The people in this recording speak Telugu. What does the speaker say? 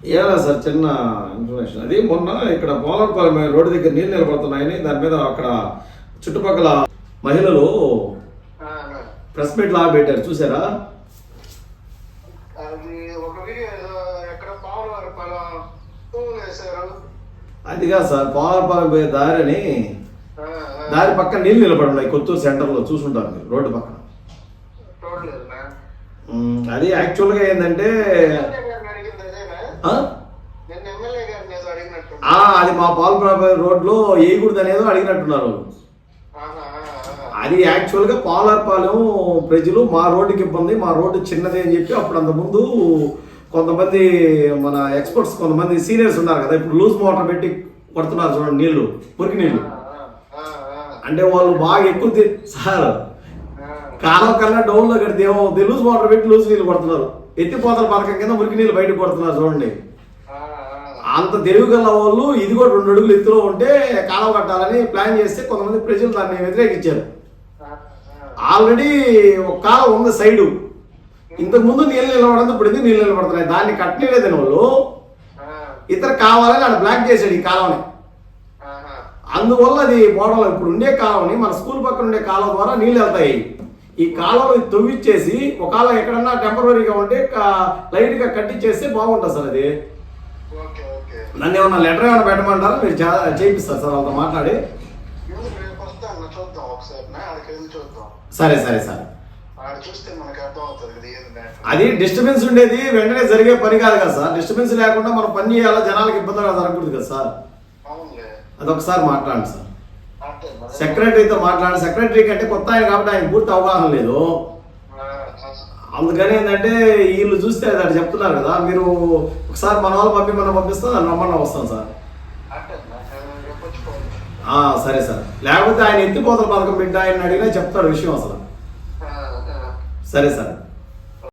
ఏలా సార్ చిన్న ఇన్ఫర్మేషన్. అది మొన్న ఇక్కడ పోలవరం రోడ్డు దగ్గర నీళ్ళు నిలబడుతున్నాయని దాని మీద అక్కడ చుట్టుపక్కల మహిళలు ప్రెస్ మీట్ లాగా పెట్టారు, చూసారా? అదిగా సార్, పోలవరం పోయే దారిని దారి పక్కన నీళ్ళు నిలబడి ఉన్నాయి కొత్తూరు సెంటర్లో, చూసుంటారు మీరు రోడ్డు పక్కన. అది యాక్చువల్గా ఏంటంటే అది మా పాలపురం రోడ్లో ఏగుడిది అనేదో అడిగినట్టున్నారు. అది యాక్చువల్గా పోలార్పాలెం ప్రజలు మా రోడ్డుకి ఇబ్బంది, మా రోడ్డు చిన్నది అని చెప్పి అప్పుడు అంతకుముందు కొంతమంది మన ఎక్స్పర్ట్స్ కొంతమంది సీనియర్స్ ఉన్నారు కదా, ఇప్పుడు లూజ్ మోటార్ పెట్టి కొడుతున్నారు చూడండి నీళ్లు, మురికి నీళ్లు. అంటే వాళ్ళు బాగా ఎక్కువ సార్ కాలం కన్నా డౌన్లో కడితే ఏమవుతుంది, లూజ్ మోటార్ పెట్టి లూజ్ నీళ్ళు కొడుతున్నారు, ఎత్తిపోతల పథకం కింద మురికి నీళ్ళు బయటకు కొడుతున్నారు చూడండి. అంత తెలివిగల వాళ్ళు ఇది కూడా 2 అడుగులు ఎత్తులో ఉంటే కాలం కట్టాలని ప్లాన్ చేస్తే కొంతమంది ప్రజలు దాన్ని వ్యతిరేకించారు. ఆల్రెడీ ఒక కాలం ఉంది సైడు, ఇంతకు ముందు నీళ్ళు నిలబడదు, ఇప్పుడు ఎందుకు నీళ్ళు నిలబడుతున్నాయి, దాన్ని కట్టలేదని వాళ్ళు ఇతర కావాలని ఆడ బ్లాక్ చేశాడు ఈ కాలంని. అందువల్ల అది మోడల్ ఇప్పుడు ఉండే కాలంని మన స్కూల్ పక్కన ఉండే కాలం ద్వారా నీళ్ళు వెళ్తాయి. ఈ కాలం తవ్విచ్చేసి ఒకవేళ ఎక్కడన్నా టెంపరీగా ఉంటే లైట్గా కట్టించేస్తే బాగుంటుంది సార్. అది నన్ను ఏమన్నా లెటర్ ఏమైనా పెట్టమంటారా, మీరు చేయిస్తారు సార్ వాళ్ళతో మాట్లాడి? సరే సరే సార్. అది డిస్టర్బెన్స్ ఉండేది వెంటనే జరిగే పని కాదు కదా సార్, డిస్టర్బెన్స్ లేకుండా మనం పని చేయాలా, జనాలకు ఇబ్బందిగా జరగకూడదు కదా సార్. అదొకసారి మాట్లాడండి సార్, సెక్రటరీతో మాట్లాడండి. సెక్రటరీ కంటే కొత్త ఆయన కాబట్టి ఆయన పూర్తి అవగాహన లేదు, అందుకని ఏంటంటే వీళ్ళు చూస్తే అది చెప్తున్నారు కదా, మీరు ఒకసారి మన వాళ్ళు పంపిస్తాం, దాన్ని రమ్మన్నా వస్తాం సార్. సరే సార్, లేకపోతే ఆయన ఎత్తిపోతల పథకం బిడ్డ ఆయన అడిగినా చెప్తాడు విషయం అసలు. సరే సార్.